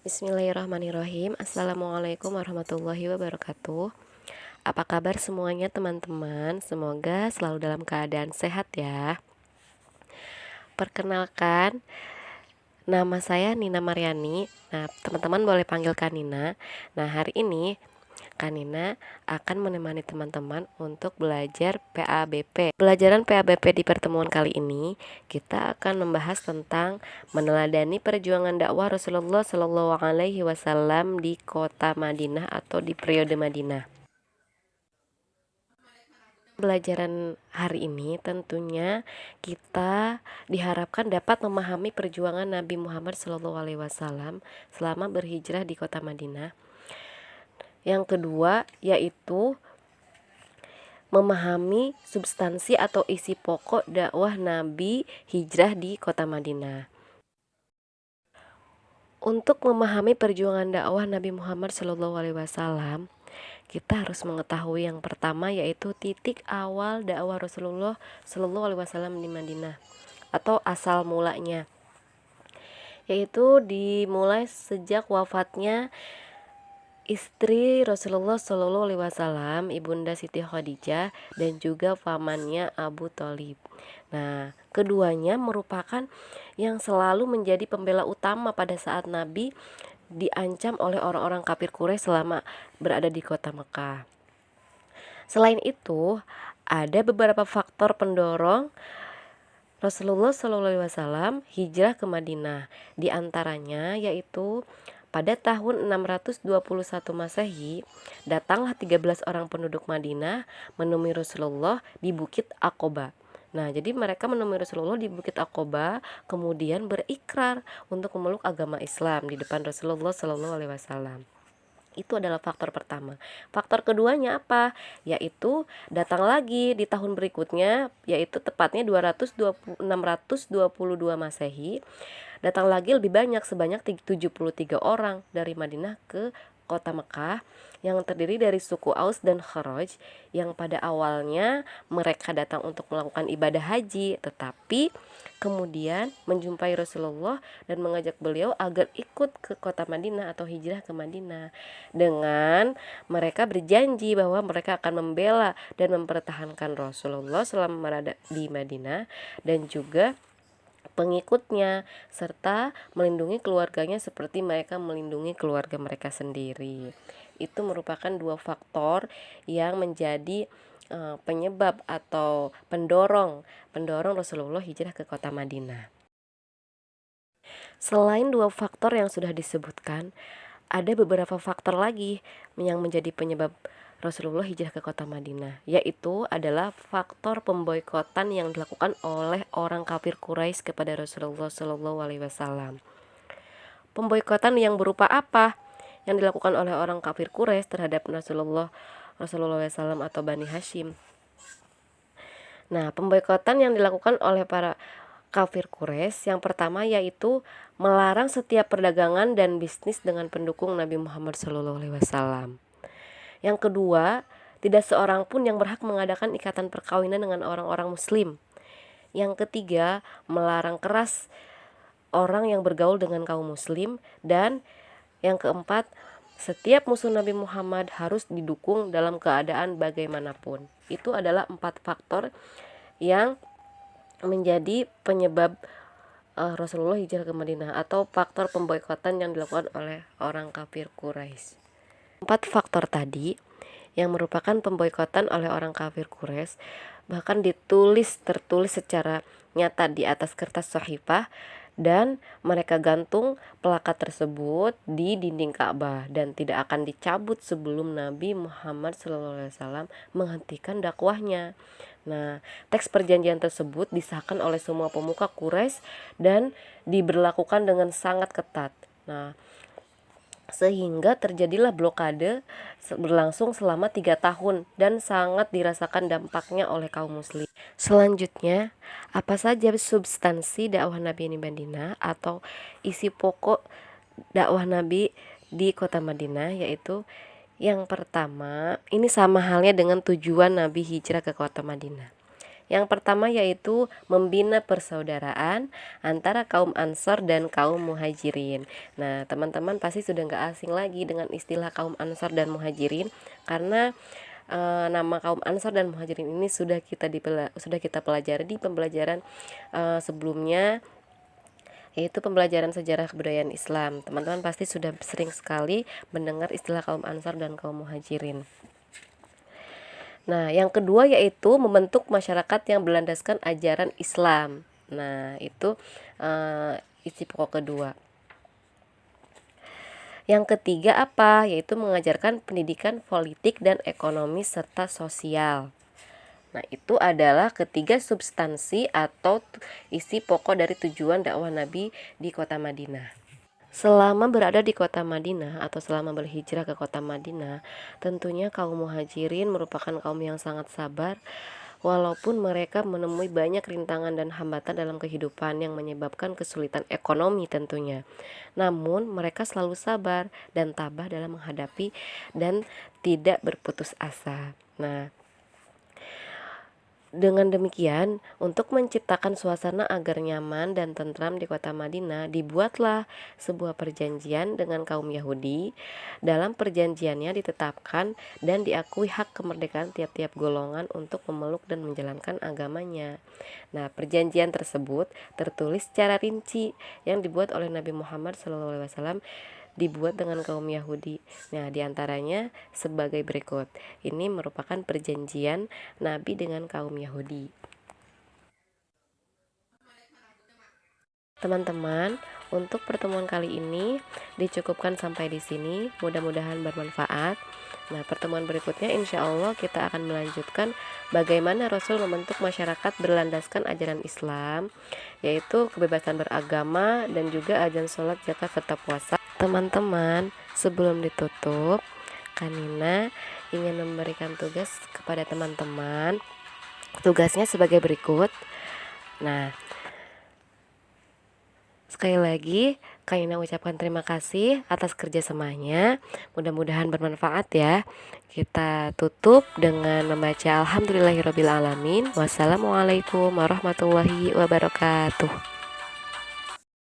Bismillahirrahmanirrahim. Assalamualaikum warahmatullahi wabarakatuh. Apa kabar semuanya teman-teman? Semoga selalu dalam keadaan sehat ya. Perkenalkan, nama saya Nina Mariani. Nah, teman-teman boleh panggil Kak Nina. Nah, hari ini Kak Nina akan menemani teman-teman untuk belajar PABP. Pelajaran PABP di pertemuan kali ini kita akan membahas tentang meneladani perjuangan dakwah Rasulullah Shallallahu Alaihi Wasallam di kota Madinah atau di periode Madinah. Pelajaran hari ini tentunya kita diharapkan dapat memahami perjuangan Nabi Muhammad SAW selama berhijrah di kota Madinah. Yang kedua yaitu memahami substansi atau isi pokok dakwah Nabi hijrah di kota Madinah. Untuk memahami perjuangan dakwah Nabi Muhammad SAW, kita harus mengetahui yang pertama yaitu titik awal dakwah Rasulullah SAW di Madinah atau asal mulanya, yaitu dimulai sejak wafatnya istri Rasulullah SAW, Ibunda Siti Khadijah, dan juga pamannya Abu Thalib. Nah, keduanya merupakan yang selalu menjadi pembela utama pada saat Nabi diancam oleh orang-orang kafir Quraisy selama berada di kota Mekah. Selain itu, ada beberapa faktor pendorong Rasulullah SAW hijrah ke Madinah. Di antaranya yaitu pada tahun 621 Masehi, datanglah 13 orang penduduk Madinah menemui Rasulullah di Bukit Aqobah. Nah, jadi mereka menemui Rasulullah di Bukit Aqobah, kemudian berikrar untuk memeluk agama Islam di depan Rasulullah SAW. Itu adalah faktor pertama. Faktor keduanya apa? Yaitu datang lagi di tahun berikutnya, yaitu tepatnya 622 Masehi. Datang lagi lebih banyak, sebanyak 73 orang dari Madinah ke kota Mekah yang terdiri dari suku Aus dan Kharaj, yang pada awalnya mereka datang untuk melakukan ibadah haji, tetapi kemudian menjumpai Rasulullah dan mengajak beliau agar ikut ke kota Madinah atau hijrah ke Madinah, dengan mereka berjanji bahwa mereka akan membela dan mempertahankan Rasulullah selama berada di Madinah dan juga pengikutnya, serta melindungi keluarganya seperti mereka melindungi keluarga mereka sendiri. Itu merupakan dua faktor yang menjadi penyebab atau pendorong Rasulullah hijrah ke kota Madinah. Selain dua faktor yang sudah disebutkan, ada beberapa faktor lagi yang menjadi penyebab Rasulullah hijrah ke kota Madinah, yaitu adalah faktor pemboikotan yang dilakukan oleh orang kafir Quraisy kepada Rasulullah Shallallahu Alaihi Wasallam. Pemboikotan yang berupa apa yang dilakukan oleh orang kafir Quraisy terhadap Rasulullah SAW atau Bani Hashim? Nah, pemboikotan yang dilakukan oleh para kafir Quraisy yang pertama yaitu melarang setiap perdagangan dan bisnis dengan pendukung Nabi Muhammad SAW. Yang kedua, tidak seorang pun yang berhak mengadakan ikatan perkawinan dengan orang-orang muslim. Yang ketiga, melarang keras orang yang bergaul dengan kaum muslim. Dan yang keempat, setiap musuh Nabi Muhammad harus didukung dalam keadaan bagaimanapun. Itu adalah 4 faktor yang menjadi penyebab Rasulullah hijrah ke Madinah atau faktor pemboikotan yang dilakukan oleh orang kafir Quraisy. 4 faktor tadi yang merupakan pemboikotan oleh orang kafir Quraisy bahkan tertulis secara nyata di atas kertas sahifah, dan mereka gantung plakat tersebut di dinding Ka'bah dan tidak akan dicabut sebelum Nabi Muhammad SAW menghentikan dakwahnya. Nah, teks perjanjian tersebut disahkan oleh semua pemuka Quraisy dan diberlakukan dengan sangat ketat. Nah, sehingga terjadilah blokade berlangsung selama 3 tahun dan sangat dirasakan dampaknya oleh kaum muslim. Selanjutnya, apa saja substansi dakwah Nabi di Madinah atau isi pokok dakwah Nabi di kota Madinah? Yaitu yang pertama, ini sama halnya dengan tujuan Nabi hijrah ke kota Madinah, Yang pertama yaitu membina persaudaraan antara kaum Ansor dan kaum Muhajirin. Nah, teman-teman pasti sudah nggak asing lagi dengan istilah kaum Ansor dan Muhajirin karena nama kaum Ansor dan Muhajirin ini sudah kita pelajari di pembelajaran sebelumnya, yaitu pembelajaran sejarah kebudayaan Islam. Teman-teman pasti sudah sering sekali mendengar istilah kaum Ansor dan kaum Muhajirin. Nah, yang kedua yaitu membentuk masyarakat yang berlandaskan ajaran Islam. Nah, itu isi pokok kedua. Yang ketiga apa? Yaitu mengajarkan pendidikan politik dan ekonomi serta sosial. Nah, itu adalah ketiga substansi atau isi pokok dari tujuan dakwah Nabi di kota Madinah. Selama berada di kota Madinah atau selama berhijrah ke kota Madinah, tentunya kaum Muhajirin merupakan kaum yang sangat sabar, walaupun mereka menemui banyak rintangan dan hambatan dalam kehidupan yang menyebabkan kesulitan ekonomi tentunya. Namun, mereka selalu sabar dan tabah dalam menghadapi dan tidak berputus asa. Nah, dengan demikian, untuk menciptakan suasana agar nyaman dan tentram di kota Madinah, dibuatlah sebuah perjanjian dengan kaum Yahudi. Dalam perjanjiannya ditetapkan dan diakui hak kemerdekaan tiap-tiap golongan untuk memeluk dan menjalankan agamanya. Nah, perjanjian tersebut tertulis secara rinci yang dibuat oleh Nabi Muhammad SAW, dibuat dengan kaum Yahudi. Nah, diantaranya sebagai berikut. Ini merupakan perjanjian Nabi dengan kaum Yahudi. Teman-teman, untuk pertemuan kali ini dicukupkan sampai di sini. Mudah-mudahan bermanfaat. Nah, pertemuan berikutnya insya Allah kita akan melanjutkan bagaimana Rasul membentuk masyarakat berlandaskan ajaran Islam, yaitu kebebasan beragama dan juga azan sholat, zakat, serta puasa. Teman-teman, sebelum ditutup, Kanina ingin memberikan tugas kepada teman-teman. Tugasnya sebagai berikut. Nah, sekali lagi, Kanina ucapkan terima kasih atas kerjasamanya. Mudah-mudahan bermanfaat ya. Kita tutup dengan membaca Alhamdulillahirrabbilalamin. Wassalamualaikum warahmatullahi wabarakatuh.